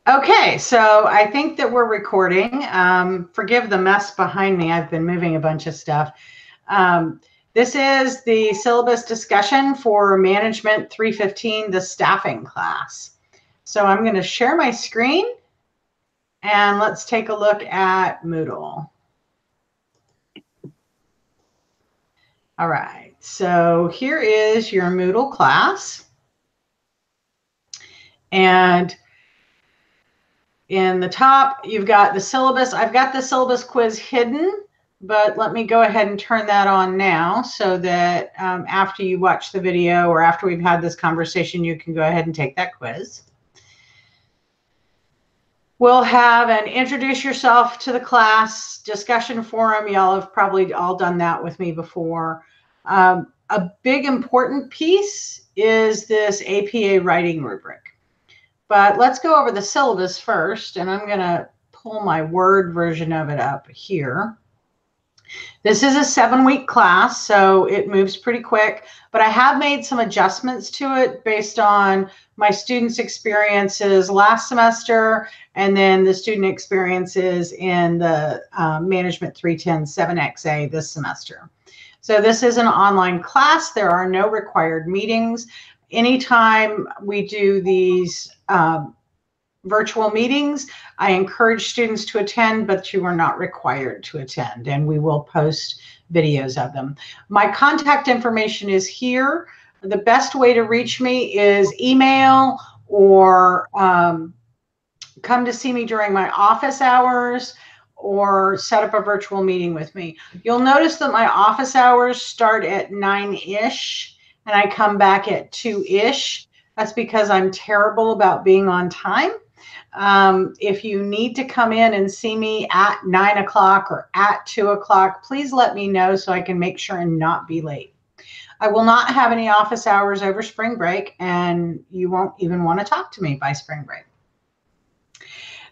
Okay, so I think that we're recording. Forgive the mess behind me. I've been moving a bunch of stuff. This is the syllabus discussion for Management 315, the staffing class. So I'm going to share my screen and let's take a look at Moodle. All right, so here is your Moodle class. And in the top, you've got the syllabus. I've got the syllabus quiz hidden, but let me go ahead and turn that on now so that after you watch the video or after we've had this conversation, you can go ahead and take that quiz. We'll have an introduce yourself to the class discussion forum. Y'all have probably all done that with me before. A big important piece is this APA writing rubric. But let's go over the syllabus first, and I'm going to pull my Word version of it up here. This is a 7-week class, so it moves pretty quick, but I have made some adjustments to it based on my students' experiences last semester and then the student experiences in the Management 310 7XA this semester. So this is an online class. There are no required meetings. Anytime we do these virtual meetings, I encourage students to attend, but you are not required to attend, and we will post videos of them. My contact information is here. The best way to reach me is email or come to see me during my office hours or set up a virtual meeting with me. You'll notice that my office hours start at 9-ish. And I come back at 2-ish. That's because I'm terrible about being on time. If you need to come in and see me at 9 o'clock or at 2 o'clock, please let me know so I can make sure and not be late. I will not have any office hours over spring break, and you won't even want to talk to me by spring break.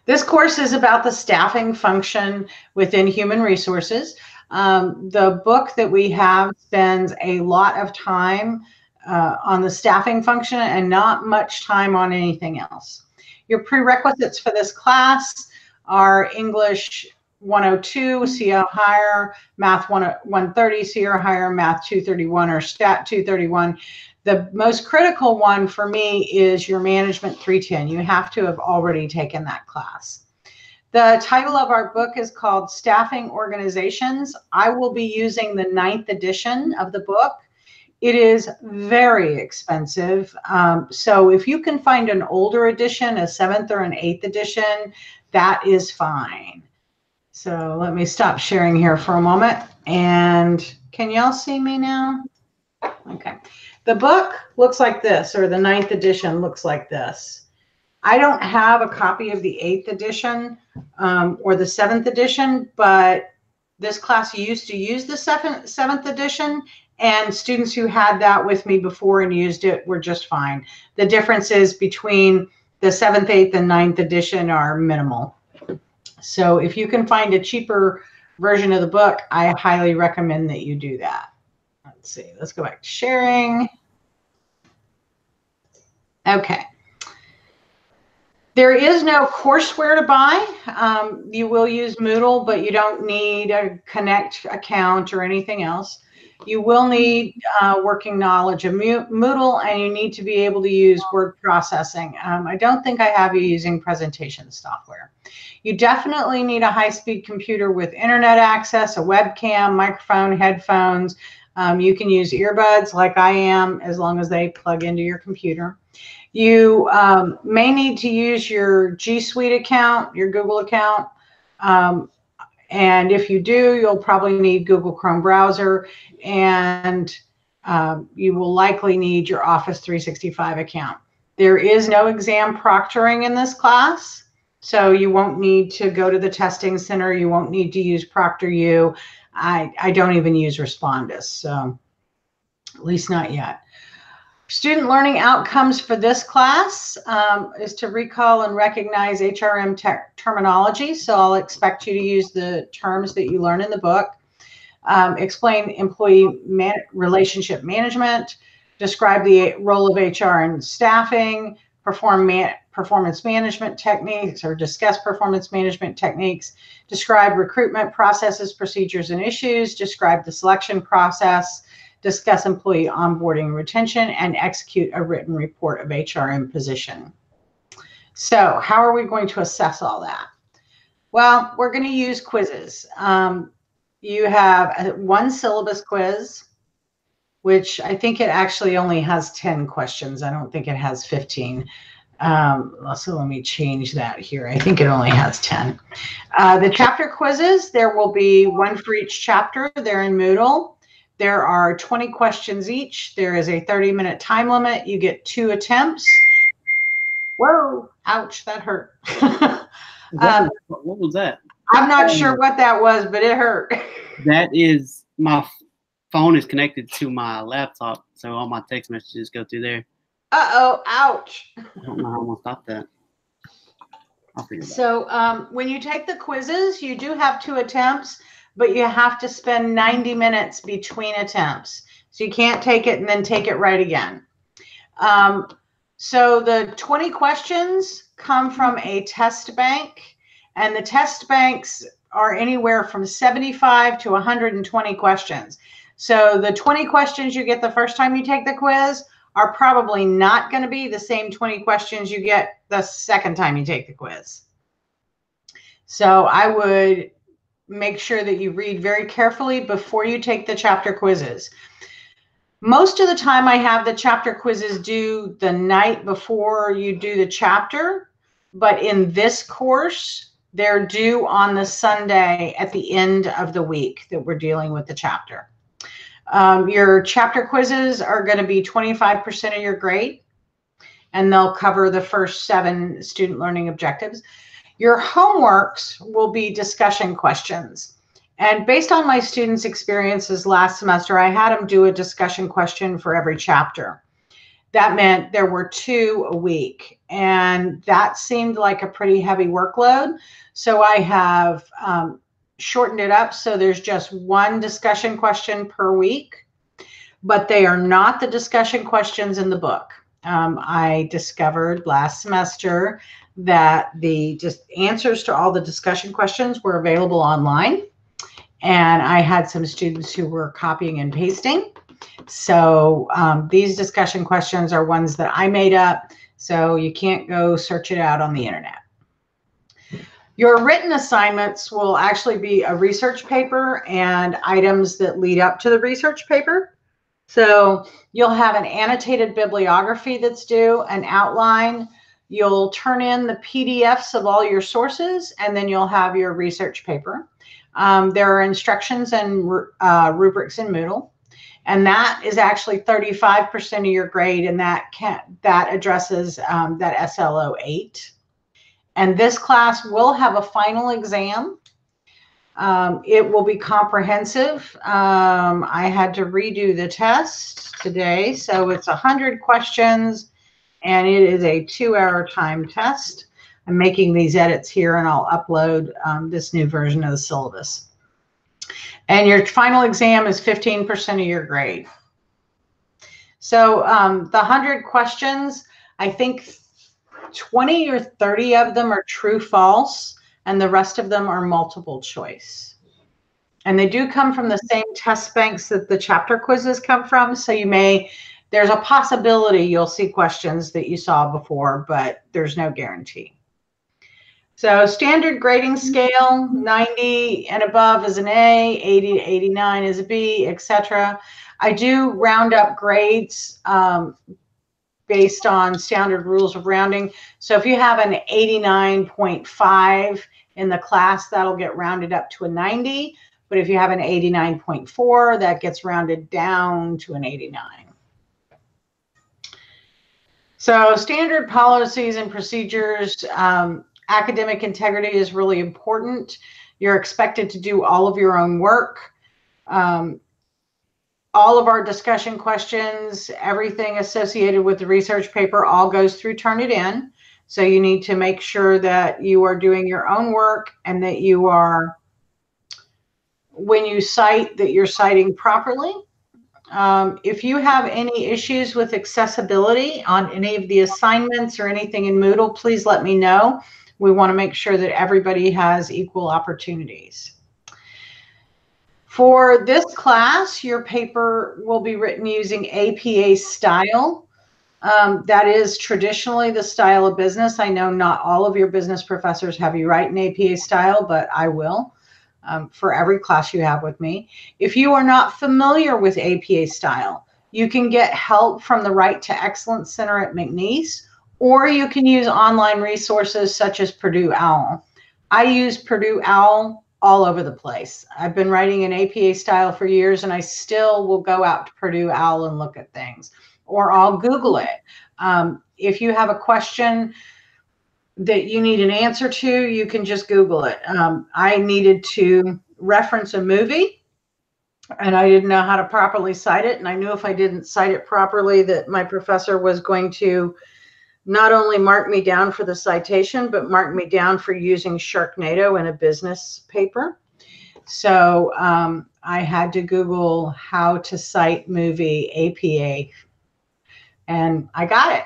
This course is about the staffing function within human resources. The book that we have spends a lot of time on the staffing function and not much time on anything else. Your prerequisites for this class are English 102, C or higher, Math 130, C or higher, Math 231 or Stat 231. The most critical one for me is your Management 310. You have to have already taken that class. The title of our book is called Staffing Organizations. I will be using the 9th edition of the book. It is very expensive. So if you can find an older edition, a 7th or an 8th edition, that is fine. So let me stop sharing here for a moment. And can y'all see me now? Okay. The book looks like this, or the 9th edition looks like this. I don't have a copy of the 8th edition or the 7th edition, but this class used to use the 7th edition, and students who had that with me before and used it were just fine. The differences between the 7th, 8th, and 9th edition are minimal. So if you can find a cheaper version of the book, I highly recommend that you do that. Let's see, let's go back to sharing. Okay. There is no courseware to buy. You will use Moodle, but you don't need a Connect account or anything else. You will need working knowledge of Moodle, and you need to be able to use word processing. I don't think I have you using presentation software. You definitely need a high-speed computer with internet access, a webcam, microphone, headphones. You can use earbuds like I am, as long as they plug into your computer. You may need to use your G Suite account, your Google account. And if you do, you'll probably need Google Chrome browser, and you will likely need your Office 365 account. There is no exam proctoring in this class, so you won't need to go to the testing center. You won't need to use ProctorU. I don't even use Respondus, so at least not yet. Student learning outcomes for this class is to recall and recognize HRM terminology. So I'll expect you to use the terms that you learn in the book. Explain employee relationship management, describe the role of HR in staffing, perform performance management techniques or discuss performance management techniques, describe recruitment processes, procedures, and issues, describe the selection process, discuss employee onboarding and retention, and execute a written report of HRM position. So how are we going to assess all that? Well, we're going to use quizzes. You have one syllabus quiz, which I think it actually only has 10 questions. I don't think it has 15. So let me change that here. I think it only has 10. The chapter quizzes, there will be one for each chapter. They're in Moodle. There are 20 questions each. There is a 30-minute time limit. You get 2 attempts. Whoa, ouch, that hurt. What was that? I'm not sure what that was, but it hurt. That is, my phone is connected to my laptop, so all my text messages go through there. Uh-oh, ouch. I don't know how I'm going to stop that. I'll figure it out. So when you take the quizzes, you do have 2 attempts, but you have to spend 90 minutes between attempts. So you can't take it and then take it right again. So the 20 questions come from a test bank, and the test banks are anywhere from 75 to 120 questions. So the 20 questions you get the first time you take the quiz are probably not going to be the same 20 questions you get the second time you take the quiz. So I would make sure that you read very carefully before you take the chapter quizzes. Most of the time I have the chapter quizzes due the night before you do the chapter, but in this course, they're due on the Sunday at the end of the week that we're dealing with the chapter. Your chapter quizzes are going to be 25% of your grade, and they'll cover the first 7 student learning objectives. Your homeworks will be discussion questions. And based on my students' experiences last semester, I had them do a discussion question for every chapter. That meant there were 2 a week, and that seemed like a pretty heavy workload. So I have shortened it up so there's just 1 discussion question per week, but they are not the discussion questions in the book. I discovered last semester that the just answers to all the discussion questions were available online. And I had some students who were copying and pasting. So these discussion questions are ones that I made up, so you can't go search it out on the internet. Your written assignments will actually be a research paper and items that lead up to the research paper. So you'll have an annotated bibliography that's due, an outline. You'll turn in the PDFs of all your sources, and then you'll have your research paper. There are instructions and rubrics in Moodle, and that is actually 35% of your grade, and that addresses that SLO 8. And this class will have a final exam. It will be comprehensive. I had to redo the test today, so it's 100 questions, and it is a 2-hour time test. I'm making these edits here, and I'll upload this new version of the syllabus. And your final exam is 15% of your grade. So the 100 questions, I think 20 or 30 of them are true, false, and the rest of them are multiple choice. And they do come from the same test banks that the chapter quizzes come from. So there's a possibility you'll see questions that you saw before, but there's no guarantee. So standard grading scale, 90 and above is an A, 80 to 89 is a B, etc. I do round up grades based on standard rules of rounding. So if you have an 89.5 in the class, that'll get rounded up to a 90. But if you have an 89.4, that gets rounded down to an 89. So standard policies and procedures, academic integrity is really important. You're expected to do all of your own work. All of our discussion questions, everything associated with the research paper all goes through Turnitin. So you need to make sure that you are doing your own work and that you are, when you cite, that you're citing properly. If you have any issues with accessibility on any of the assignments or anything in Moodle, please let me know. We want to make sure that everybody has equal opportunities. For this class, your paper will be written using APA style. That is traditionally the style of business. I know not all of your business professors have you write in APA style, but I will for every class you have with me. If you are not familiar with APA style, you can get help from the Right to Excellence Center at McNeese, or you can use online resources such as Purdue OWL. I use Purdue OWL all over the place. I've been writing in APA style for years, and I still will go out to Purdue OWL and look at things, or I'll Google it. If you have a question that you need an answer to, you can just Google it. I needed to reference a movie, and I didn't know how to properly cite it. And I knew if I didn't cite it properly that my professor was going to not only mark me down for the citation, but mark me down for using Sharknado in a business paper. So I had to Google how to cite movie APA, and I got it.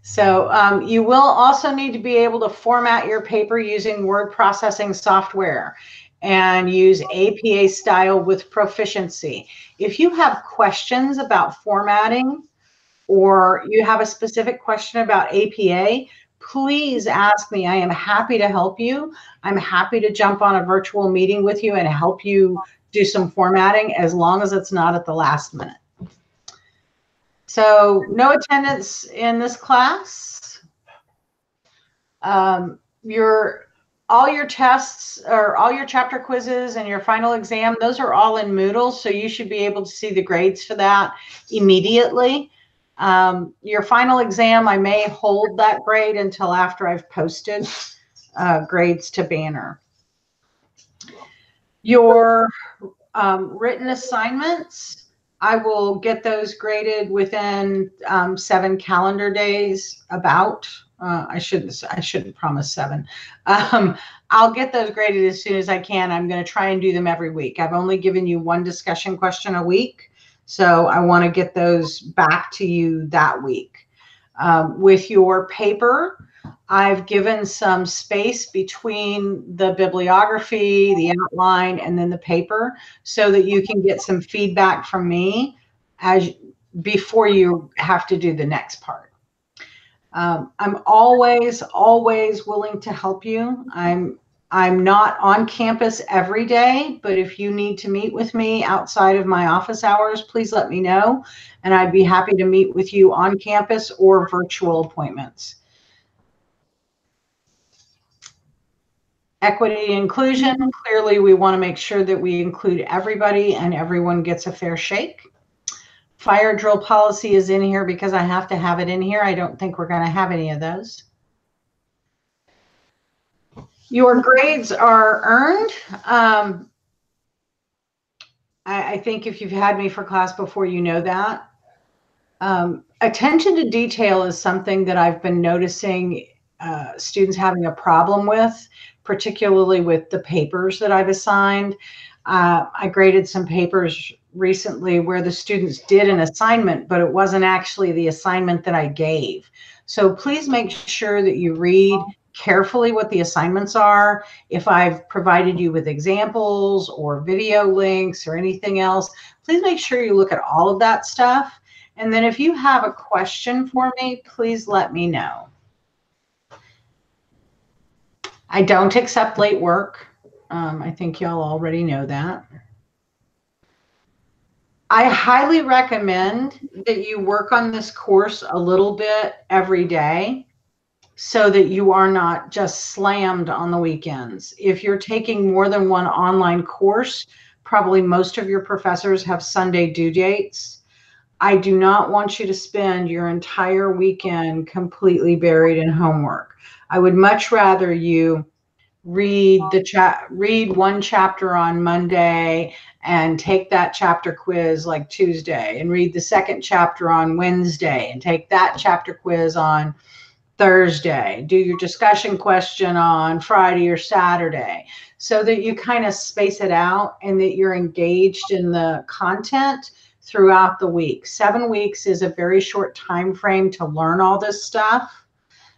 So you will also need to be able to format your paper using word processing software and use APA style with proficiency. If you have questions about formatting or you have a specific question about APA, please ask me. I am happy to help you. I'm happy to jump on a virtual meeting with you and help you do some formatting, as long as it's not at the last minute. So no attendance in this class. All your tests or all your chapter quizzes and your final exam, those are all in Moodle, so you should be able to see the grades for that immediately. Your final exam, I may hold that grade until after I've posted grades to Banner. Your written assignments, I will get those graded within 7 calendar days. I shouldn't promise 7. I'll get those graded as soon as I can. I'm going to try and do them every week. I've only given you 1 discussion question a week, so I want to get those back to you that week. With your paper, I've given some space between the bibliography, the outline, and then the paper, so that you can get some feedback from me before you have to do the next part. I'm always willing to help you. I'm not on campus every day, but if you need to meet with me outside of my office hours, please let me know, and I'd be happy to meet with you on campus or virtual appointments. Equity and inclusion, clearly we want to make sure that we include everybody and everyone gets a fair shake. Fire drill policy is in here because I have to have it in here. I don't think we're going to have any of those. Your grades are earned. I think if you've had me for class before, you know that. Attention to detail is something that I've been noticing students having a problem with, particularly with the papers that I've assigned. I graded some papers recently where the students did an assignment, but it wasn't actually the assignment that I gave. So please make sure that you read carefully what the assignments are. If I've provided you with examples or video links or anything else, please make sure you look at all of that stuff. And then if you have a question for me, please let me know. I don't accept late work. I think y'all already know that. I highly recommend that you work on this course a little bit every day so that you are not just slammed on the weekends. If you're taking more than one online course, probably most of your professors have Sunday due dates. I do not want you to spend your entire weekend completely buried in homework. I would much rather you read one chapter on Monday and take that chapter quiz like Tuesday, and read the second chapter on Wednesday and take that chapter quiz on Thursday. Do your discussion question on Friday or Saturday, so that you kind of space it out and that you're engaged in the content throughout the week. 7 weeks is a very short time frame to learn all this stuff.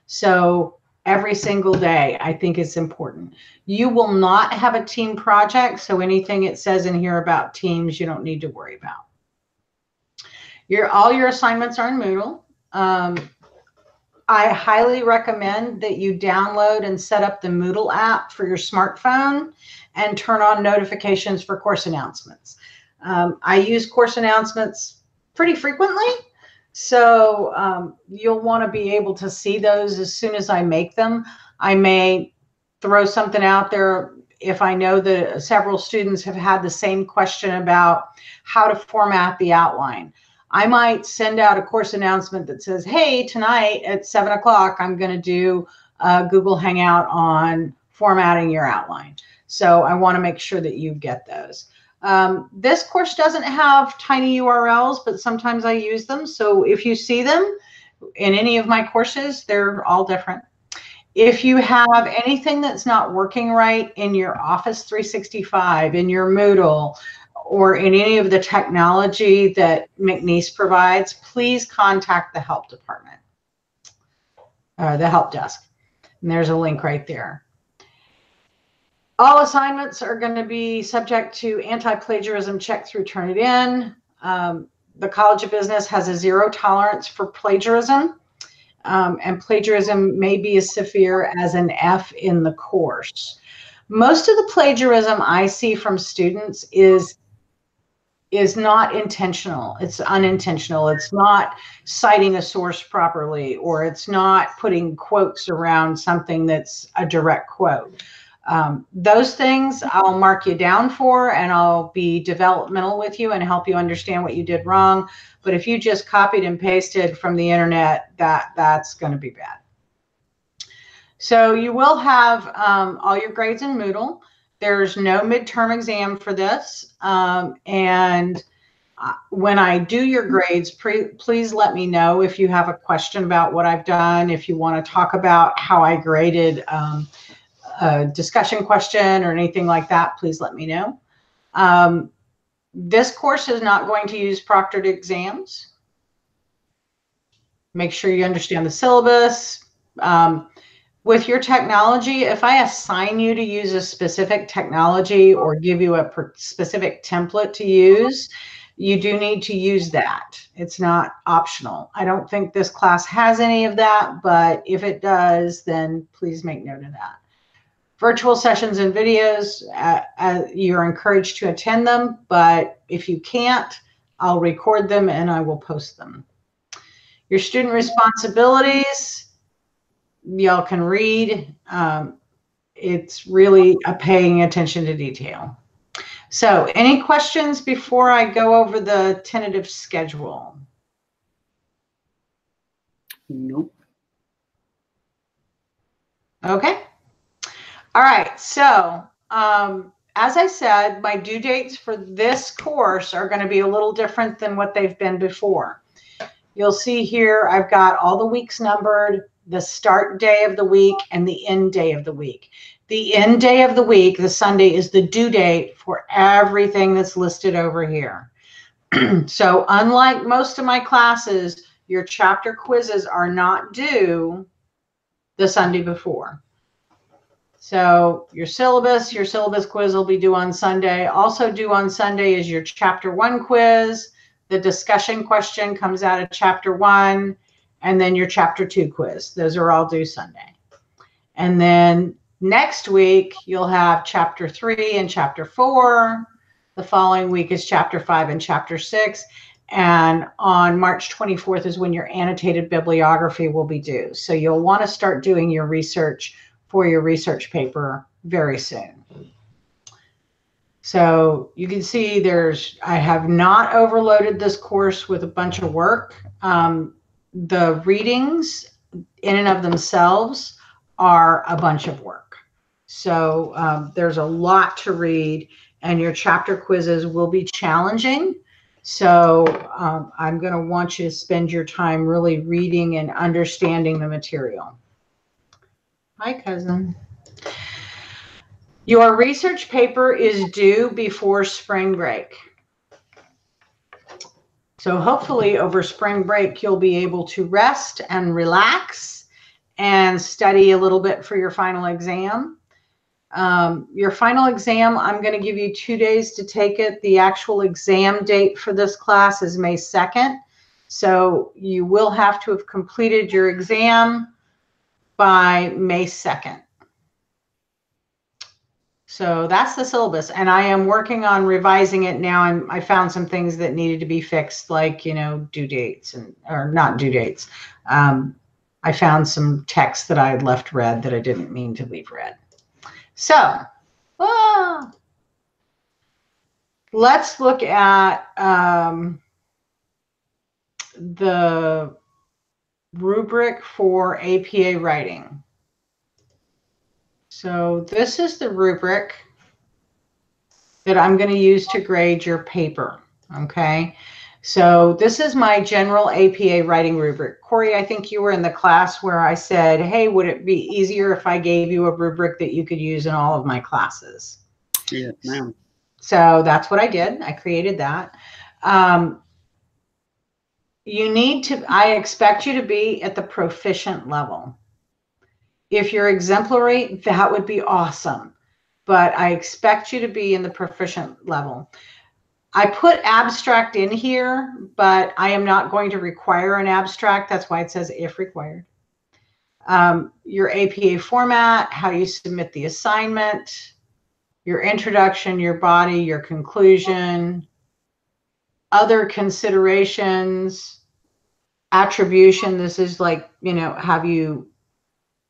So every single day, I think is important. You will not have a team project, so anything it says in here about teams, you don't need to worry about. All your assignments are in Moodle. I highly recommend that you download and set up the Moodle app for your smartphone and turn on notifications for course announcements. I use course announcements pretty frequently, so you'll want to be able to see those as soon as I make them. I may throw something out there if I know that several students have had the same question about how to format the outline. I might send out a course announcement that says, hey, tonight at 7 o'clock, I'm going to do a Google Hangout on formatting your outline. So I want to make sure that you get those. This course doesn't have tiny URLs, but sometimes I use them. So if you see them in any of my courses, they're all different. If you have anything that's not working right in your Office 365, in your Moodle, or in any of the technology that McNeese provides, please contact the help department, the help desk. And there's a link right there. All assignments are going to be subject to anti-plagiarism check through Turnitin. The College of Business has a zero tolerance for plagiarism, and plagiarism may be as severe as an F in the course. Most of the plagiarism I see from students is not intentional. It's unintentional. It's not citing a source properly, or it's not putting quotes around something that's a direct quote. Those things I'll mark you down for, and I'll be developmental with you and help you understand what you did wrong. But if you just copied and pasted from the internet, that's going to be bad. So you will have all your grades in Moodle. There's no midterm exam for this. And when I do your grades, please let me know if you have a question about what I've done. If you want to talk about how I graded a discussion question or anything like that, please let me know. This course is not going to use proctored exams. Make sure you understand the syllabus. With your technology, if I assign you to use a specific technology or give you a specific template to use, you do need to use that. It's not optional. I don't think this class has any of that, but if it does, then please make note of that. Virtual sessions and videos, you're encouraged to attend them, but if you can't, I'll record them and I will post them. Your student responsibilities, y'all can read. It's really a paying attention to detail. So any questions before I go over the tentative schedule? Nope. Okay. All right. So as I said, my due dates for this course are going to be a little different than what they've been before. You'll see here I've got all the weeks numbered, the start day of the week, and the end day of the week. The end day of the week, the Sunday, is the due date for everything that's listed over here. So unlike most of my classes, your chapter quizzes are not due the Sunday before. So your syllabus quiz will be due on Sunday. Also due on Sunday is your chapter 1 quiz. The discussion question comes out of chapter 1, and then your chapter 2 quiz. Those are all due Sunday. And then next week, you'll have chapter 3 and chapter 4. The following week is chapter 5 and chapter 6. And on March 24th is when your annotated bibliography will be due. So you'll want to start doing your research for your research paper very soon. So you can see I have not overloaded this course with a bunch of work. The readings in and of themselves are a bunch of work. So there's a lot to read, and your chapter quizzes will be challenging. So I'm going to want you to spend your time really reading and understanding the material. Hi, cousin. Your research paper is due before spring break. So hopefully over spring break, you'll be able to rest and relax and study a little bit for your final exam. Your final exam, I'm going to give you 2 days to take it. The actual exam date for this class is May 2nd. So you will have to have completed your exam by May 2nd. So that's the syllabus, and I am working on revising it now. I found some things that needed to be fixed, like, due dates or not due dates. I found some text that I had left read that I didn't mean to leave read. So let's look at the rubric for APA writing. So this is the rubric that I'm going to use to grade your paper, okay? So this is my general APA writing rubric. Corey, I think you were in the class where I said, hey, would it be easier if I gave you a rubric that you could use in all of my classes? Yeah, ma'am. So that's what I did. I created that. I expect you to be at the proficient level. If you're exemplary, that would be awesome. But I expect you to be in the proficient level. I put abstract in here, but I am not going to require an abstract. That's why it says if required. Your APA format, how you submit the assignment, your introduction, your body, your conclusion, other considerations, attribution. This is like,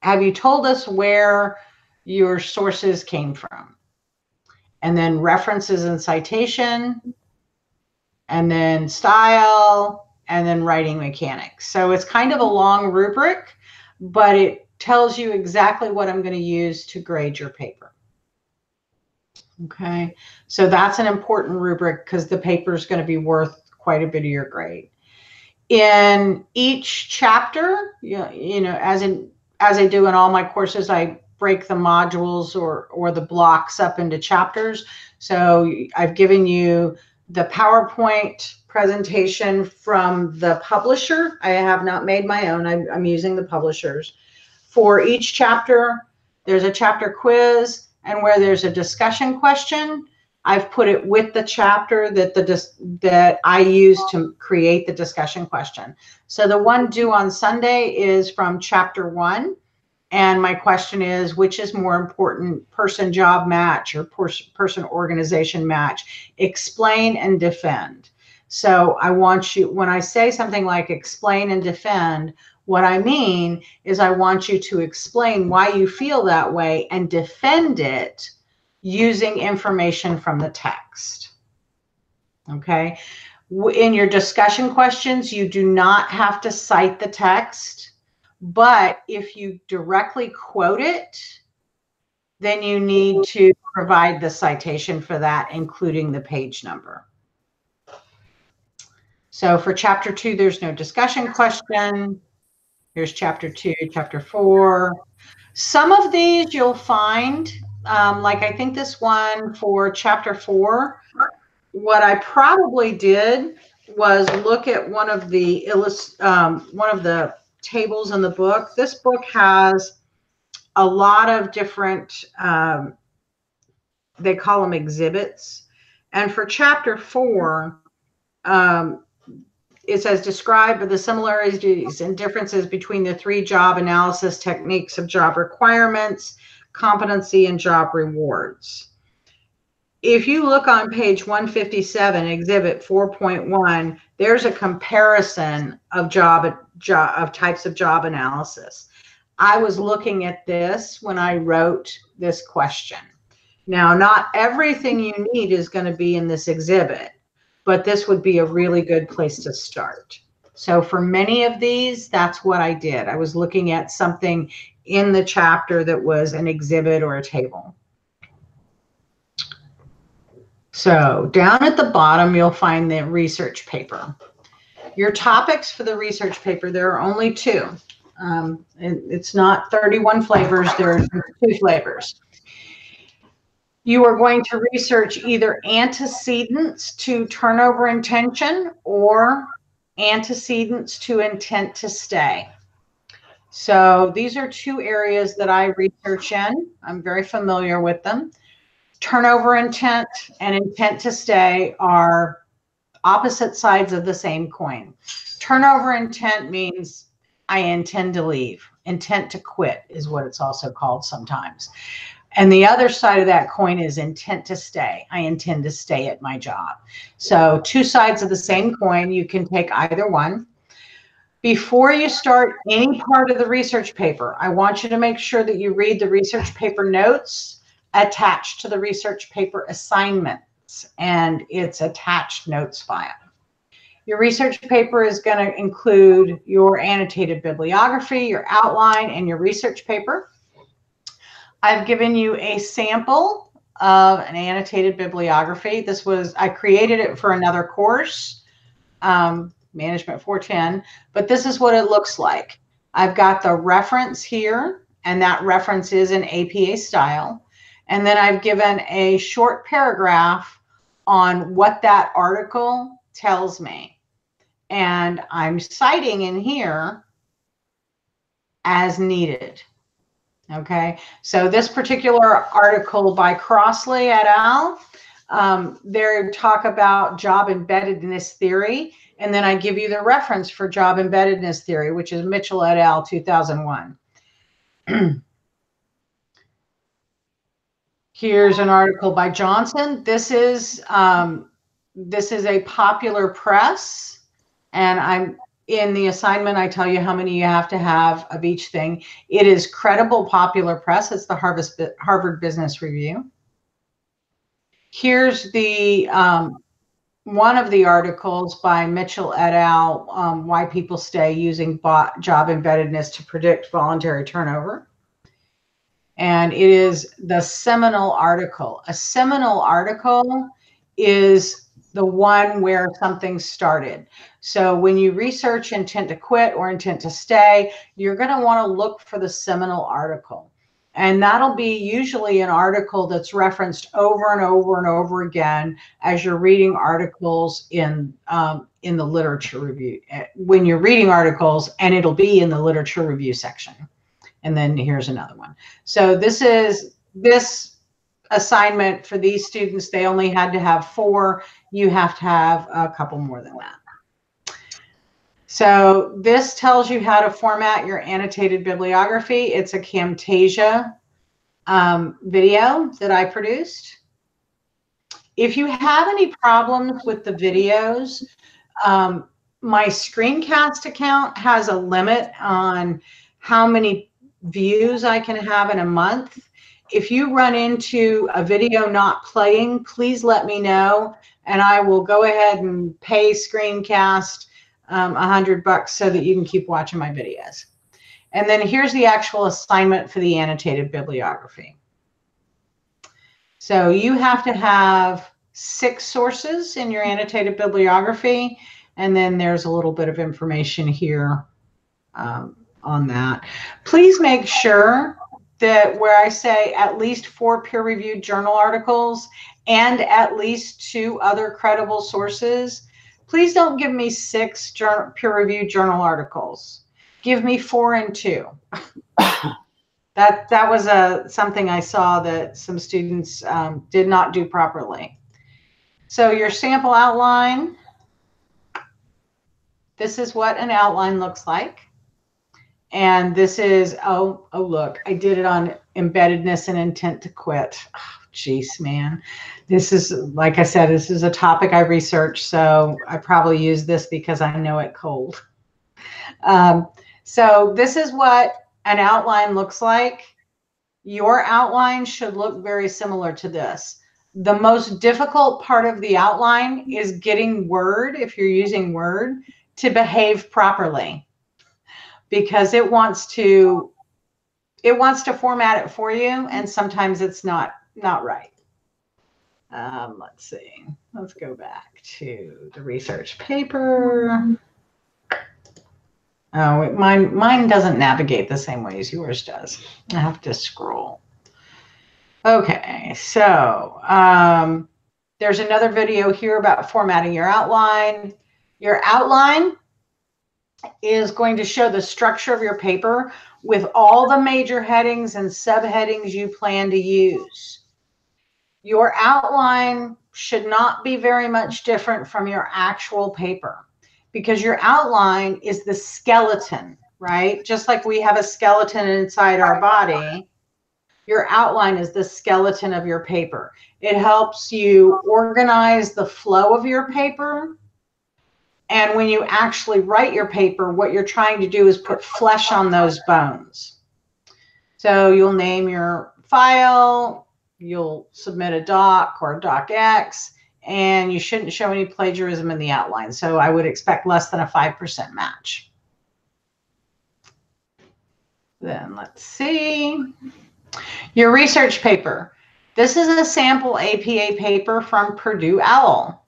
have you told us where your sources came from? And then references and citation, and then style, and then writing mechanics. So it's kind of a long rubric, but it tells you exactly what I'm going to use to grade your paper. Okay, so that's an important rubric because the paper is going to be worth quite a bit of your grade. In each chapter, as I do in all my courses, I break the modules or the blocks up into chapters. So I've given you the PowerPoint presentation from the publisher. I have not made my own. I'm using the publishers. For each chapter, there's a chapter quiz, and where there's a discussion question, I've put it with the chapter that I use to create the discussion question. So the one due on Sunday is from chapter 1. And my question is, which is more important, person-job match or person-organization match? Explain and defend. So I want you, when I say something like explain and defend, what I mean is I want you to explain why you feel that way and defend it using information from the text. Okay? In your discussion questions, you do not have to cite the text, but if you directly quote it, then you need to provide the citation for that, including the page number. So for chapter 2, there's no discussion question. Here's chapter 2, chapter 4. Some of these you'll find, like I think this one for chapter 4, what I probably did was look at one of the tables in the book. This book has a lot of different, they call them exhibits. And for chapter 4, it says describe the similarities and differences between the 3 job analysis techniques of job requirements, competency, and job rewards. If you look on page 157, exhibit 4.1, there's a comparison of types of job analysis. I was looking at this when I wrote this question. Now, not everything you need is going to be in this exhibit, but this would be a really good place to start. So for many of these, that's what I did. I was looking at something in the chapter that was an exhibit or a table. So down at the bottom, you'll find the research paper. Your topics for the research paper, there are only 2. It's not 31 flavors, there are 2 flavors. You are going to research either antecedents to turnover intention or antecedents to intent to stay. So these are two areas that I research in. I'm very familiar with them. Turnover intent and intent to stay are opposite sides of the same coin. Turnover intent means I intend to leave. Intent to quit is what it's also called sometimes. And the other side of that coin is intent to stay. I intend to stay at my job. So two sides of the same coin. You can take either one. Before you start any part of the research paper, I want you to make sure that you read the research paper notes attached to the research paper assignments and its attached notes file. Your research paper is going to include your annotated bibliography, your outline, and your research paper. I've given you a sample of an annotated bibliography. I created it for another course, Management 410, but this is what it looks like. I've got the reference here, and that reference is in APA style. And then I've given a short paragraph on what that article tells me. And I'm citing in here as needed. Okay, so this particular article by Crossley et al., they talk about job embeddedness theory, and then I give you the reference for job embeddedness theory, which is Mitchell et al. 2001. Here's an article by Johnson. This is a popular press, and in the assignment, I tell you how many you have to have of each thing. It is credible popular press. It's the Harvard Business Review. Here's the one of the articles by Mitchell et al., Why People Stay Using Job Embeddedness to Predict Voluntary Turnover. And it is the seminal article. A seminal article is the one where something started. So when you research intent to quit or intent to stay, you're going to want to look for the seminal article. And that'll be usually an article that's referenced over and over and over again as you're reading articles in the literature review. When you're reading articles, and it'll be in the literature review section. And then here's another one. So this assignment for these students, they only had to have 4. You have to have a couple more than that. So this tells you how to format your annotated bibliography. It's a Camtasia video that I produced. If you have any problems with the videos, my screencast account has a limit on how many views I can have in a month. If you run into a video not playing, please let me know, and I will go ahead and pay Screencast $100 so that you can keep watching my videos. And then here's the actual assignment for the annotated bibliography. So you have to have 6 sources in your annotated bibliography, and then there's a little bit of information here on that. Please make sure that where I say at least 4 peer-reviewed journal articles and at least 2 other credible sources, please don't give me 6 peer-reviewed journal articles. Give me 4 and 2. That was something I saw that some students did not do properly. So your sample outline, this is what an outline looks like. And this is, oh look, I did it on embeddedness and intent to quit. Oh, geez, man. This is, like I said, this is a topic I researched, so I probably use this because I know it cold. So this is what an outline looks like. Your outline should look very similar to this. The most difficult part of the outline is getting Word, if you're using Word, to behave properly, because it wants to format it for you, and sometimes it's not right. Let's see. Let's go back to the research paper. Oh, mine doesn't navigate the same way as yours does. I have to scroll. Okay, so there's another video here about formatting your outline. Your outline is going to show the structure of your paper with all the major headings and subheadings you plan to use. Your outline should not be very much different from your actual paper because your outline is the skeleton, right? Just like we have a skeleton inside our body, your outline is the skeleton of your paper. It helps you organize the flow of your paper. And when you actually write your paper, what you're trying to do is put flesh on those bones. So you'll name your file, you'll submit a doc or a docx, and you shouldn't show any plagiarism in the outline. So I would expect less than a 5% match. Then let's see. Your research paper. This is a sample APA paper from Purdue OWL.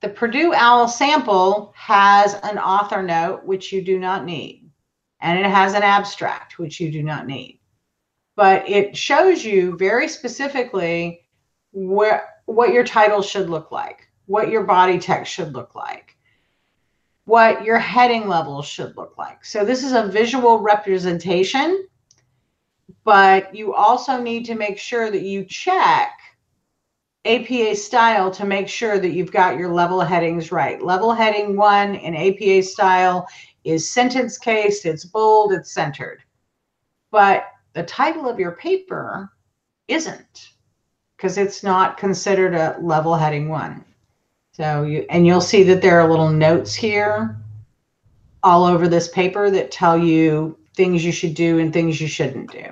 The Purdue OWL sample has an author note, which you do not need, and it has an abstract, which you do not need. But it shows you very specifically what your title should look like, what your body text should look like, what your heading levels should look like. So this is a visual representation, but you also need to make sure that you check APA style to make sure that you've got your level headings right. Level heading 1 in APA style is sentence cased, it's bold, it's centered. But the title of your paper isn't, because it's not considered a level heading 1. So you'll see that there are little notes here all over this paper that tell you things you should do and things you shouldn't do.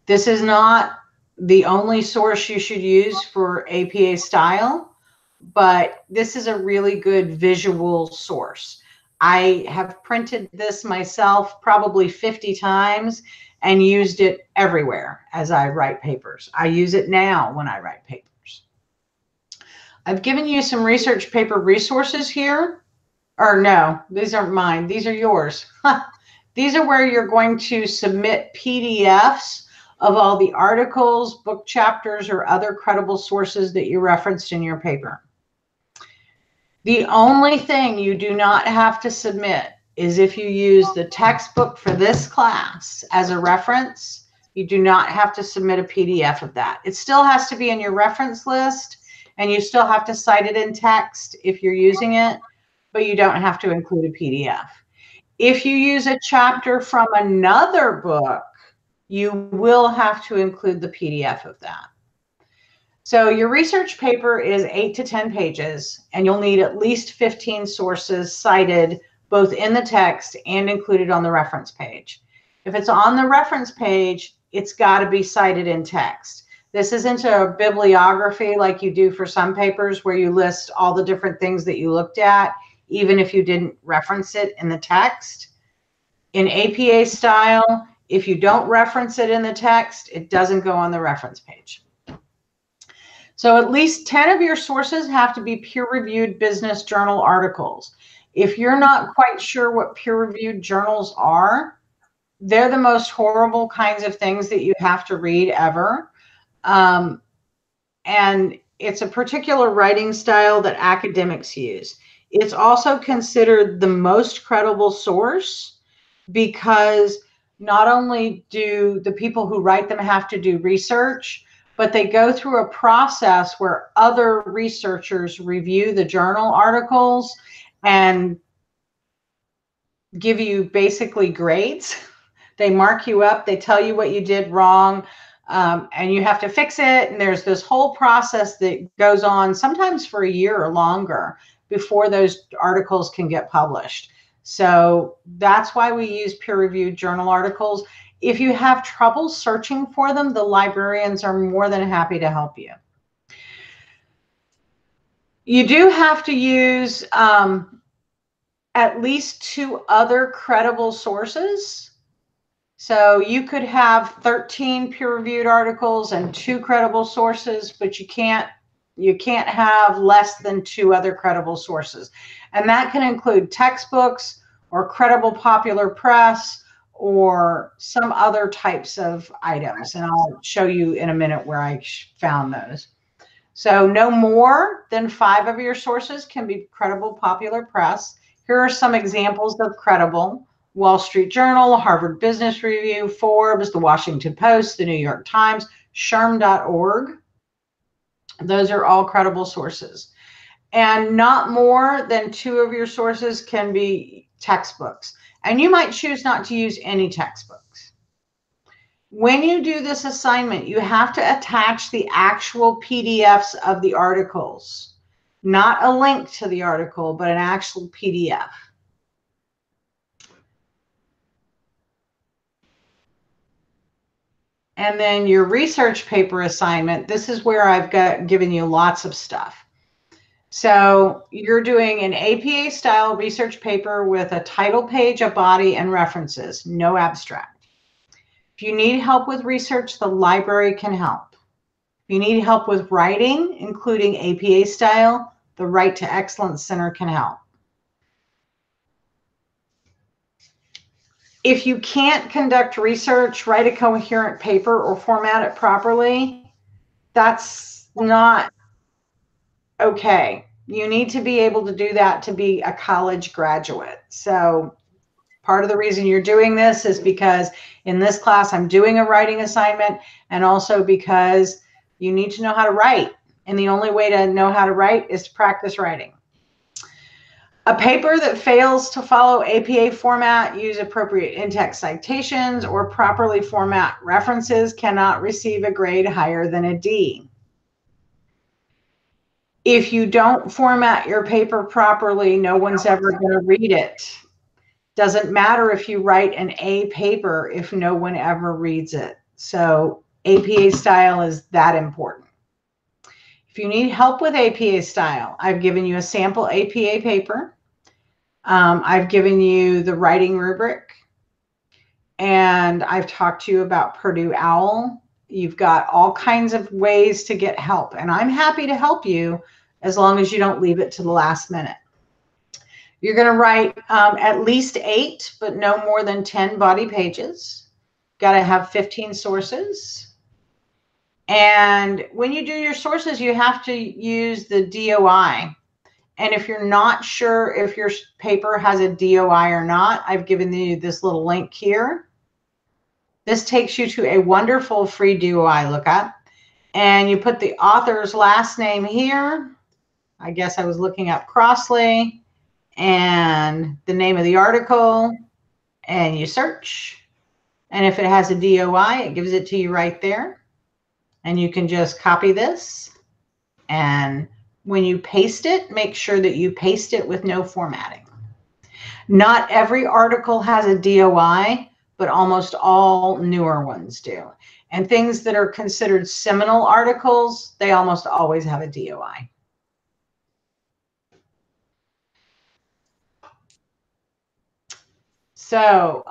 This is not the only source you should use for APA style, but this is a really good visual source. I have printed this myself probably 50 times and used it everywhere as I write papers. I use it now when I write papers. I've given you some research paper resources here. Or no, these aren't mine. These are yours. These are where you're going to submit PDFs of all the articles, book chapters, or other credible sources that you referenced in your paper. The only thing you do not have to submit is if you use the textbook for this class as a reference, you do not have to submit a PDF of that. It still has to be in your reference list, and you still have to cite it in text if you're using it, but you don't have to include a PDF. If you use a chapter from another book, you will have to include the PDF of that. So your research paper is 8 to 10 pages, and you'll need at least 15 sources cited both in the text and included on the reference page. If it's on the reference page, it's got to be cited in text. This isn't a bibliography like you do for some papers where you list all the different things that you looked at, even if you didn't reference it in the text. In APA style, if you don't reference it in the text, it doesn't go on the reference page. So at least 10 of your sources have to be peer-reviewed business journal articles. If you're not quite sure what peer-reviewed journals are, they're the most horrible kinds of things that you have to read ever. And it's a particular writing style that academics use. It's also considered the most credible source because not only do the people who write them have to do research, but they go through a process where other researchers review the journal articles and give you basically grades. They mark you up, they tell you what you did wrong, and you have to fix it. And there's this whole process that goes on sometimes for a year or longer before those articles can get published. So that's why we use peer-reviewed journal articles. If you have trouble searching for them, the librarians are more than happy to help you. You do have to use at least 2 other credible sources. So you could have 13 peer-reviewed articles and 2 credible sources, but you can't have less than 2 other credible sources. And that can include textbooks or credible popular press or some other types of items. And I'll show you in a minute where I found those. So no more than 5 of your sources can be credible popular press. Here are some examples of credible: Wall Street Journal, Harvard Business Review, Forbes, the Washington Post, the New York Times, SHRM.org. Those are all credible sources. And not more than 2 of your sources can be textbooks. And you might choose not to use any textbooks. When you do this assignment, you have to attach the actual PDFs of the articles, not a link to the article, but an actual PDF. And then your research paper assignment, this is where I've given you lots of stuff. So you're doing an APA style research paper with a title page, a body, and references, no abstract. If you need help with research, the library can help. If you need help with writing, including APA style, the Right to Excellence Center can help. If you can't conduct research, write a coherent paper, or format it properly, that's not okay. You need to be able to do that to be a college graduate. So part of the reason you're doing this is because in this class I'm doing a writing assignment, and also because you need to know how to write. And the only way to know how to write is to practice writing. A paper that fails to follow APA format, use appropriate in-text citations, or properly format references cannot receive a grade higher than a D. If you don't format your paper properly, no one's ever going to read it. Doesn't matter if you write an A paper if no one ever reads it. So APA style is that important. If you need help with APA style, I've given you a sample APA paper. I've given you the writing rubric, and I've talked to you about Purdue OWL. You've got all kinds of ways to get help, and I'm happy to help you as long as you don't leave it to the last minute. You're going to write at least 8, but no more than 10 body pages. Got to have 15 sources. And when you do your sources, you have to use the DOI. And if you're not sure if your paper has a DOI or not, I've given you this little link here. This takes you to a wonderful free DOI lookup. And you put the author's last name here. I guess I was looking up Crossley, and the name of the article, and you search. And if it has a DOI, it gives it to you right there. And you can just copy this. And when you paste it, make sure that you paste it with no formatting. Not every article has a DOI, but almost all newer ones do. And things that are considered seminal articles, they almost always have a DOI. So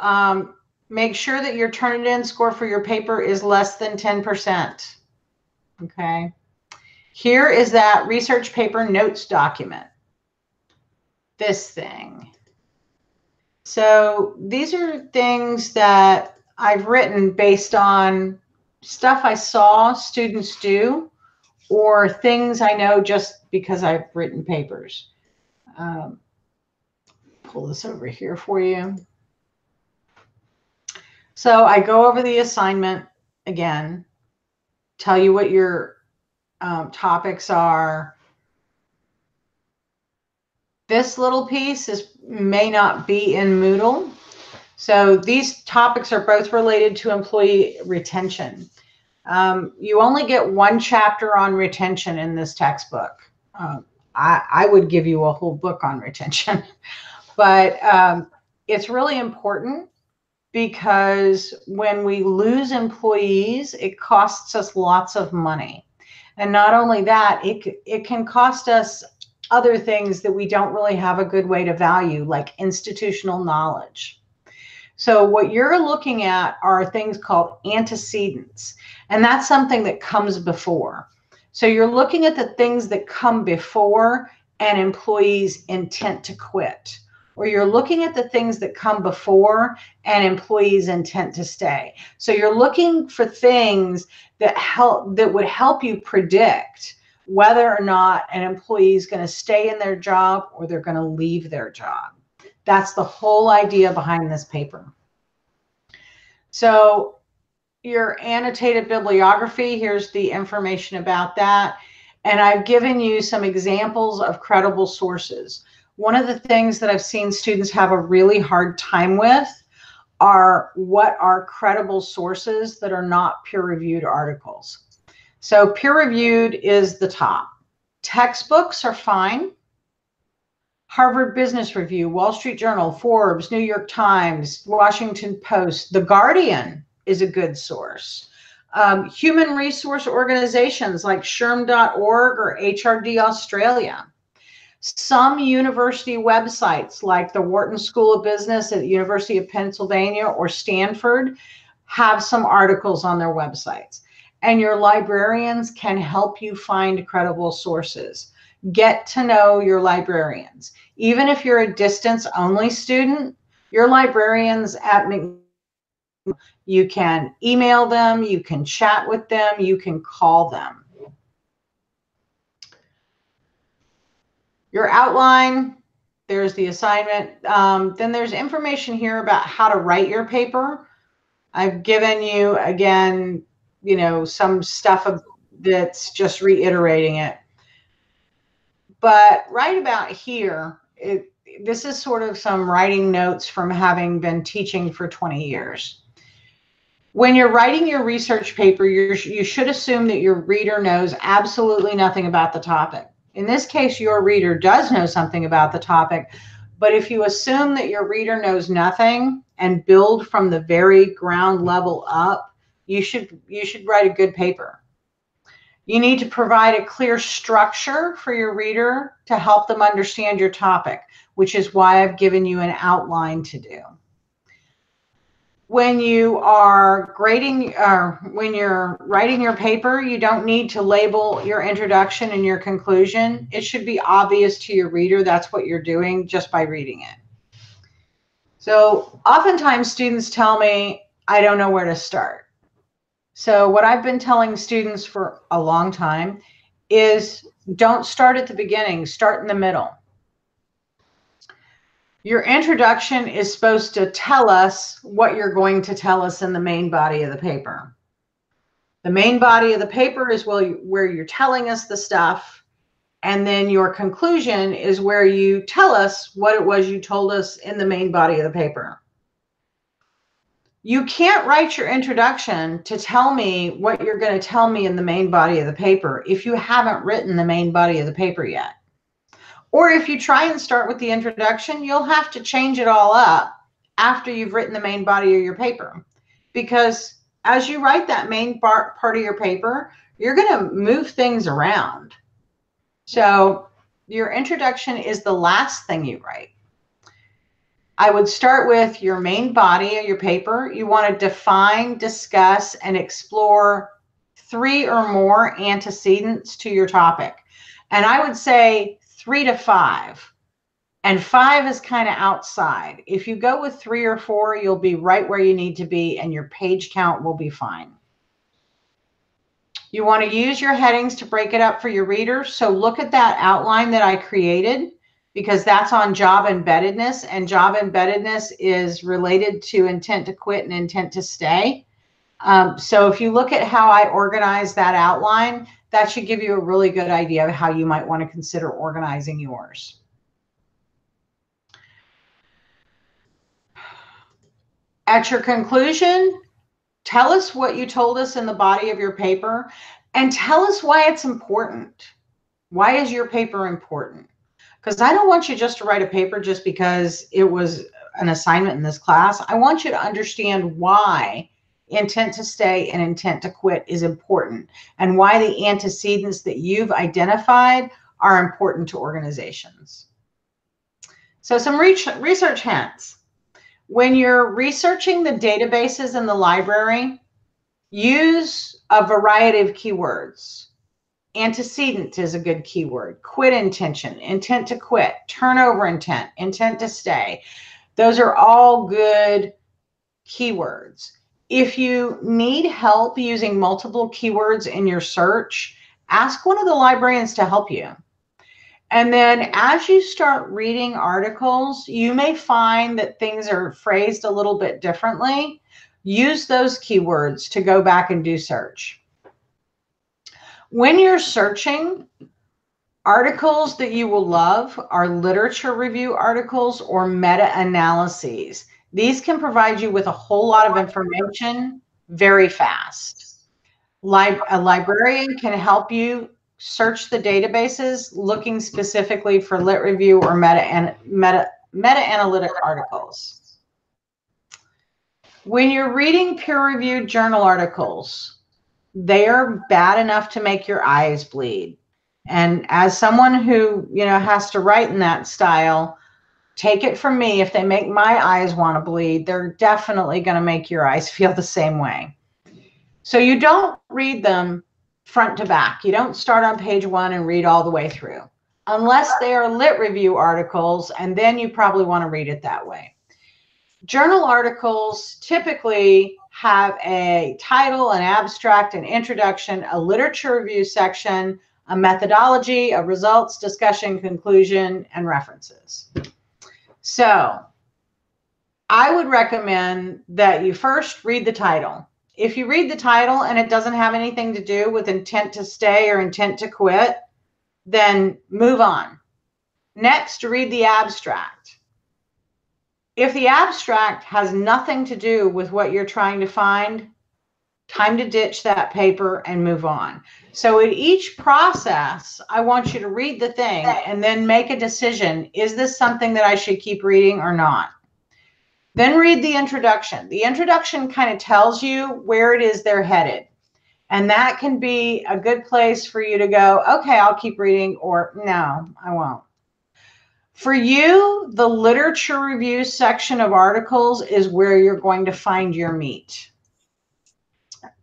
make sure that your Turnitin score for your paper is less than 10%. Okay. Here is that research paper notes document. This thing. So these are things that I've written based on stuff I saw students do, or things I know just because I've written papers. Pull this over here for you. So I go over the assignment again, tell you what your topics are. This little piece may not be in Moodle. So these topics are both related to employee retention. You only get 1 chapter on retention in this textbook. I would give you a whole book on retention, but it's really important because when we lose employees, it costs us lots of money. And not only that, it can cost us other things that we don't really have a good way to value, like institutional knowledge. So what you're looking at are things called antecedents, and that's something that comes before. So you're looking at the things that come before an employee's intent to quit, or you're looking at the things that come before and employees' intent to stay. So you're looking for things that would help you predict whether or not an employee is going to stay in their job or they're going to leave their job. That's the whole idea behind this paper. So your annotated bibliography, here's the information about that. And I've given you some examples of credible sources. One of the things that I've seen students have a really hard time with are what are credible sources that are not peer-reviewed articles. So peer-reviewed is the top. Textbooks are fine. Harvard Business Review, Wall Street Journal, Forbes, New York Times, Washington Post, The Guardian is a good source. Human resource organizations like SHRM.org or HRD Australia. Some university websites like the Wharton School of Business at the University of Pennsylvania or Stanford have some articles on their websites. And your librarians can help you find credible sources. Get to know your librarians. Even if you're a distance-only student, your librarians at McNeil, you can email them, you can chat with them, you can call them. Your outline, there's the assignment. Then there's information here about how to write your paper. I've given you, again, you know, some stuff that's just reiterating it. But right about here, this is sort of some writing notes from having been teaching for 20 years. When you're writing your research paper, you should assume that your reader knows absolutely nothing about the topic. In this case, your reader does know something about the topic, but if you assume that your reader knows nothing and build from the very ground level up, you should write a good paper. You need to provide a clear structure for your reader to help them understand your topic, which is why I've given you an outline to do. When you are grading, when you're writing your paper, you don't need to label your introduction and your conclusion. It should be obvious to your reader that's what you're doing just by reading it. So oftentimes students tell me, I don't know where to start. So what I've been telling students for a long time is don't start at the beginning, start in the middle. Your introduction is supposed to tell us what you're going to tell us in the main body of the paper. The main body of the paper is where you're telling us the stuff, and then your conclusion is where you tell us what it was you told us in the main body of the paper. You can't write your introduction to tell me what you're going to tell me in the main body of the paper if you haven't written the main body of the paper yet. Or if you try and start with the introduction, you'll have to change it all up after you've written the main body of your paper. Because as you write that main part of your paper, you're going to move things around. So your introduction is the last thing you write. I would start with your main body of your paper. You want to define, discuss, and explore 3 or more antecedents to your topic. And I would say 3 to 5. And 5 is kind of outside. If you go with 3 or 4, you'll be right where you need to be and your page count will be fine. You want to use your headings to break it up for your readers. So look at that outline that I created, because that's on job embeddedness, and job embeddedness is related to intent to quit and intent to stay. So if you look at how I organize that outline, that should give you a really good idea of how you might want to consider organizing yours. At your conclusion, tell us what you told us in the body of your paper and tell us why it's important. Why is your paper important? Because I don't want you just to write a paper just because it was an assignment in this class. I want you to understand why intent to stay and intent to quit is important and why the antecedents that you've identified are important to organizations. So some research hints. When you're researching the databases in the library, use a variety of keywords. Antecedent is a good keyword. Quit intention, intent to quit, turnover intent, intent to stay. Those are all good keywords. If you need help using multiple keywords in your search, ask one of the librarians to help you. And then as you start reading articles, you may find that things are phrased a little bit differently. Use those keywords to go back and do search. When you're searching, articles that you will love are literature review articles or meta-analyses. These can provide you with a whole lot of information very fast. A librarian can help you search the databases looking specifically for lit review or meta-analytic articles. When you're reading peer-reviewed journal articles, they are bad enough to make your eyes bleed. And as someone who, has to write in that style, take it from me, if they make my eyes want to bleed, they're definitely going to make your eyes feel the same way. So you don't read them front to back. You don't start on page 1 and read all the way through, unless they are lit review articles, and then you probably want to read it that way. Journal articles typically have a title, an abstract, an introduction, a literature review section, a methodology, a results, discussion, conclusion, and references. So I would recommend that you first read the title. If you read the title and it doesn't have anything to do with intent to stay or intent to quit, then move on. Next, read the abstract. If the abstract has nothing to do with what you're trying to find, time to ditch that paper and move on. So in each process, I want you to read the thing and then make a decision. Is this something that I should keep reading or not? Then read the introduction. The introduction kind of tells you where it is they're headed. And that can be a good place for you to go, okay, I'll keep reading, or no, I won't. For you, the literature review section of articles is where you're going to find your meat.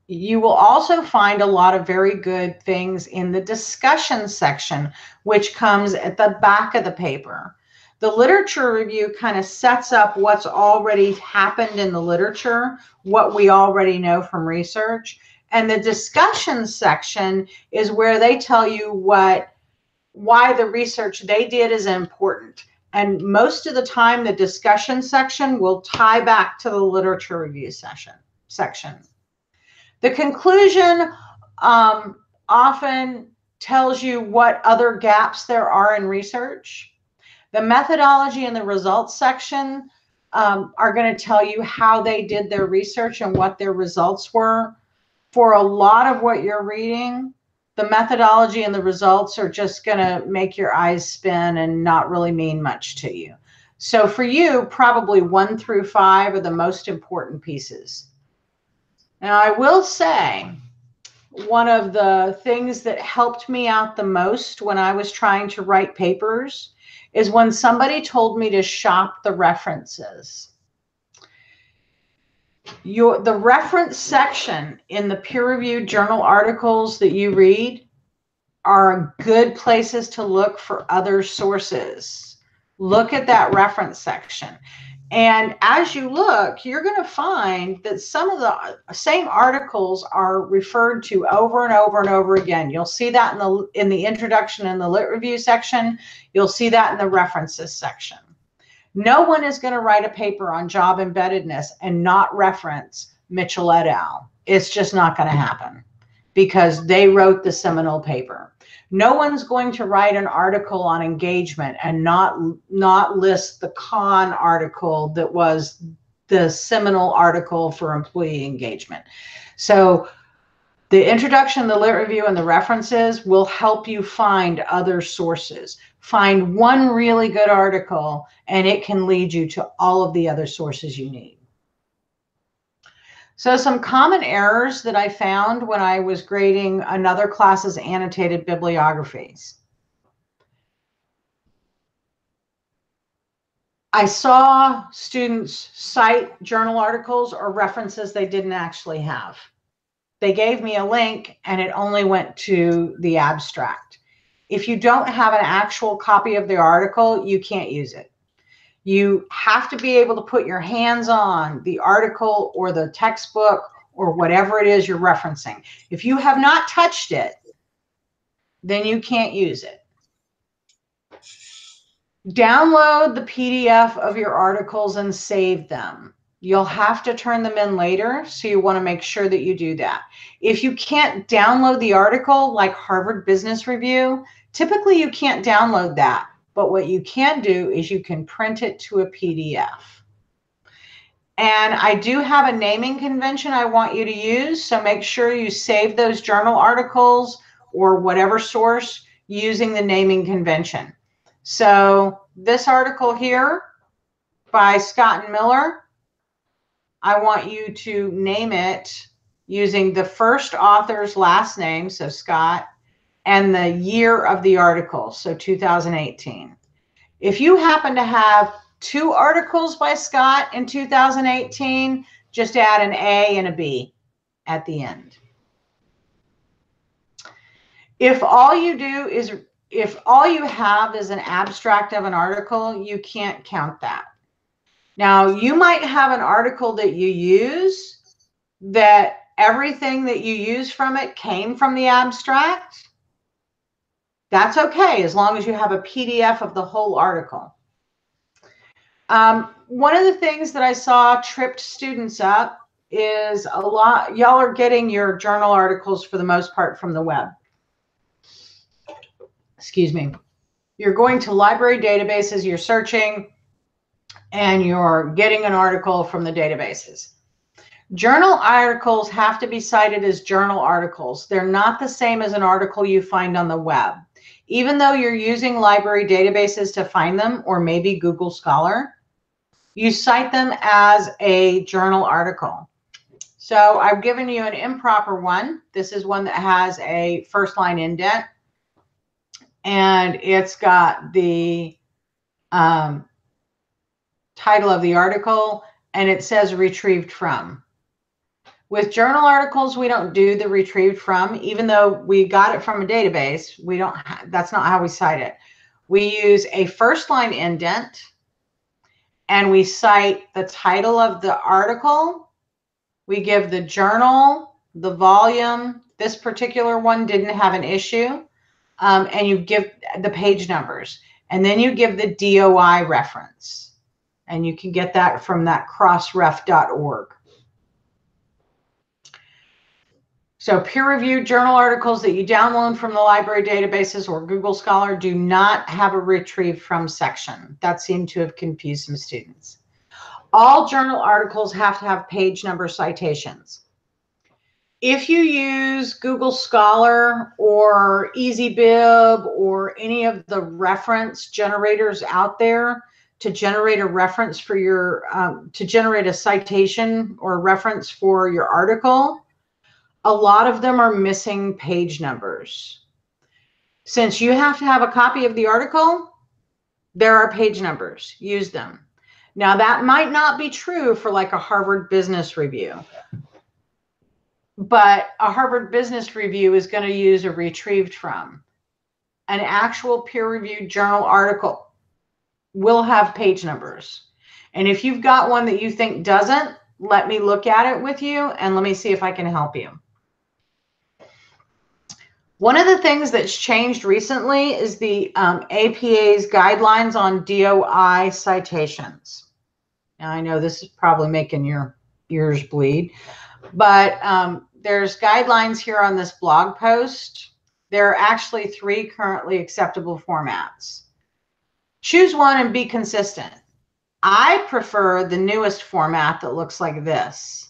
You will also find a lot of very good things in the discussion section, which comes at the back of the paper. The literature review kind of sets up what's already happened in the literature, what we already know from research. And the discussion section is where they tell you why the research they did is important. And most of the time, the discussion section will tie back to the literature review section. The conclusion often tells you what other gaps there are in research. The methodology and the results section are going to tell you how they did their research and what their results were. For a lot of what you're reading, the methodology and the results are just going to make your eyes spin and not really mean much to you. So for you, probably 1 through 5 are the most important pieces. Now, I will say, one of the things that helped me out the most when I was trying to write papers is when somebody told me to shop the references. The reference section in the peer-reviewed journal articles that you read are good places to look for other sources. Look at that reference section. And as you look, you're going to find that some of the same articles are referred to over and over and over again. You'll see that in the introduction and the lit review section. You'll see that in the references section. No one is going to write a paper on job embeddedness and not reference Mitchell et al. It's just not going to happen because they wrote the seminal paper. No one's going to write an article on engagement and not list the Kahn article that was the seminal article for employee engagement. So the introduction, the lit review, and the references will help you find other sources. Find one really good article, and it can lead you to all of the other sources you need. So some common errors that I found when I was grading another class's annotated bibliographies. I saw students cite journal articles or references they didn't actually have. They gave me a link and it only went to the abstract. If you don't have an actual copy of the article, you can't use it. You have to be able to put your hands on the article or the textbook or whatever it is you're referencing. If you have not touched it, then you can't use it. Download the PDF of your articles and save them. You'll have to turn them in later, so you want to make sure that you do that. If you can't download the article, like Harvard Business Review, typically you can't download that. But what you can do is you can print it to a PDF. And I do have a naming convention I want you to use, so make sure you save those journal articles or whatever source using the naming convention. So this article here by Scott and Miller, I want you to name it using the first author's last name, so Scott, and the year of the article, so 2018. If you happen to have 2 articles by Scott in 2018, just add an A and a B at the end. If all you have is an abstract of an article, you can't count that. Now, you might have an article that you use that everything that you use from it came from the abstract. That's okay, as long as you have a PDF of the whole article. One of the things that I saw tripped students up is y'all are getting your journal articles for the most part from the web. Excuse me. You're going to library databases, you're searching, and you're getting an article from the databases. Journal articles have to be cited as journal articles. They're not the same as an article you find on the web. Even though you're using library databases to find them, or maybe Google Scholar, you cite them as a journal article. So I've given you an improper one. This is one that has a first line indent, and it's got the title of the article, and it says retrieved from. With journal articles, we don't do the retrieved from, even though we got it from a database. We don't. That's not how we cite it. We use a first line indent, and we cite the title of the article. We give the journal, the volume. This particular one didn't have an issue, and you give the page numbers, and then you give the DOI reference, and you can get that from that crossref.org. So peer-reviewed journal articles that you download from the library databases or Google Scholar do not have a retrieved from section. That seemed to have confused some students. All journal articles have to have page number citations. If you use Google Scholar or EasyBib or any of the reference generators out there to generate a reference for your, to generate a citation or reference for your article, a lot of them are missing page numbers. Since you have to have a copy of the article, there are page numbers. Use them. Now, that might not be true for like a Harvard Business Review, but a Harvard Business Review is going to use a retrieved from. An actual peer-reviewed journal article will have page numbers. And if you've got one that you think doesn't, let me look at it with you and let me see if I can help you. One of the things that's changed recently is the APA's guidelines on DOI citations. Now, I know this is probably making your ears bleed, but there's guidelines here on this blog post. There are actually 3 currently acceptable formats. Choose one and be consistent. I prefer the newest format that looks like this.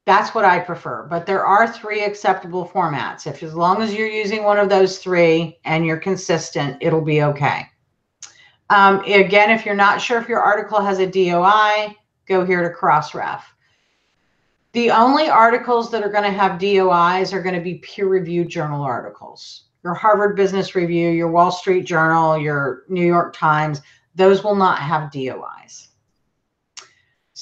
That's what I prefer, but there are 3 acceptable formats. As long as you're using one of those 3 and you're consistent, it'll be okay. Again, if you're not sure if your article has a DOI, go here to Crossref. The only articles that are going to have DOIs are going to be peer-reviewed journal articles. Your Harvard Business Review, your Wall Street Journal, your New York Times, those will not have DOIs.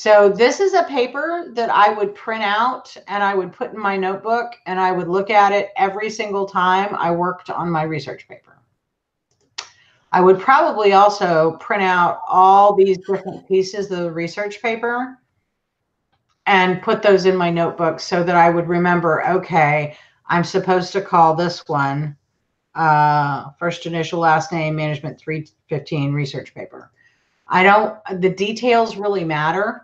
So this is a paper that I would print out and I would put in my notebook, and I would look at it every single time I worked on my research paper. I would probably also print out all these different pieces of the research paper and put those in my notebook so that I would remember, okay, I'm supposed to call this one first initial, last name, management 315 research paper. The details really matter.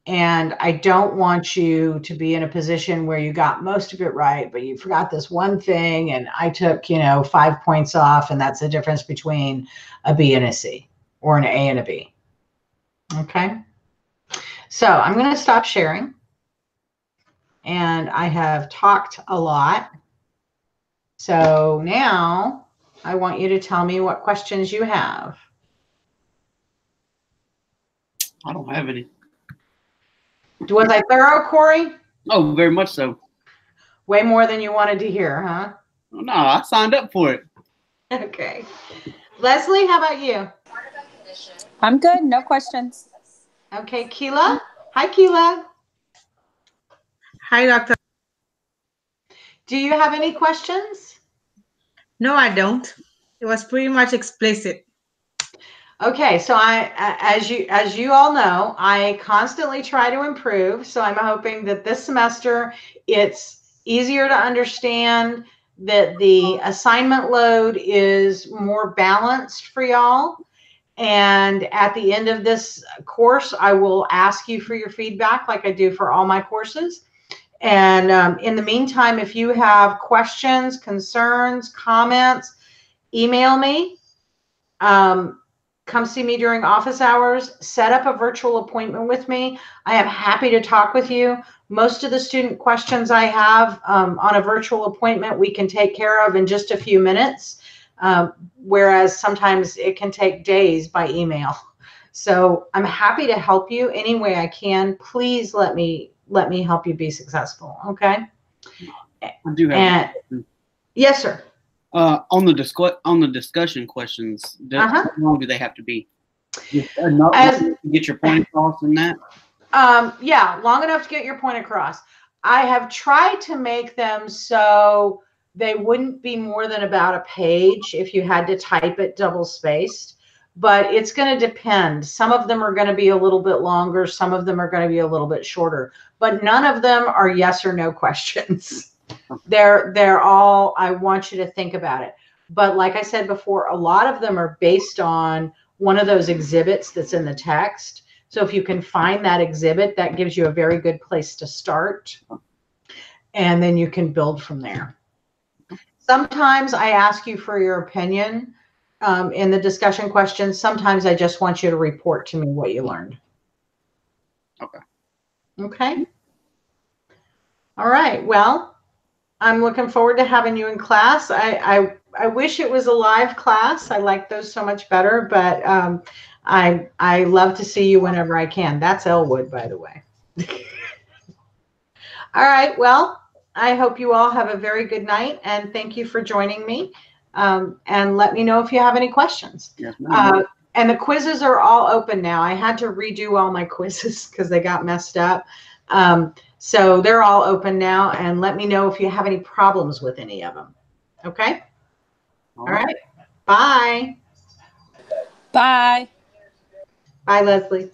And I don't want you to be in a position where you got most of it right, but you forgot this one thing, and I took, 5 points off, and that's the difference between a B and a C, or an A and a B. Okay. So I'm going to stop sharing. And I have talked a lot. So now I want you to tell me what questions you have. I don't have any. Was I thorough, Corey? Oh, very much so. Way more than you wanted to hear, huh? No, I signed up for it. Okay. Leslie, how about you? I'm good. No questions. Okay, Keela. Hi, Keela. Hi, Doctor. Do you have any questions? No, I don't. It was pretty much explicit. Okay, so as you all know, I constantly try to improve. So I'm hoping that this semester it's easier to understand, that the assignment load is more balanced for y'all. And at the end of this course, I will ask you for your feedback like I do for all my courses. And in the meantime, if you have questions, concerns, comments, email me. Come see me during office hours, set up a virtual appointment with me. I am happy to talk with you. Most of the student questions I have on a virtual appointment, we can take care of in just a few minutes, whereas sometimes it can take days by email. So I'm happy to help you any way I can. Please let me help you be successful, okay? I do have. Yes, sir. On the discussion questions, how long do they have to be? Just enough to get your point across in that? Yeah, long enough to get your point across. I have tried to make them so they wouldn't be more than about a page if you had to type it double spaced, but it's going to depend. Some of them are going to be a little bit longer. Some of them are going to be a little bit shorter, but none of them are yes or no questions. They're all, I want you to think about it. But like I said before, a lot of them are based on one of those exhibits that's in the text. So if you can find that exhibit, that gives you a very good place to start. And then you can build from there. Sometimes I ask you for your opinion in the discussion questions. Sometimes I just want you to report to me what you learned. Okay. Okay. All right. Well, I'm looking forward to having you in class. I wish it was a live class. I like those so much better, but I love to see you whenever I can. That's Elwood, by the way. All right. Well, I hope you all have a very good night, and thank you for joining me. And let me know if you have any questions. Yes, and the quizzes are all open now. I had to redo all my quizzes because they got messed up. So they're all open now, and let me know if you have any problems with any of them. Okay? All right. Bye. Bye. Bye, Leslie.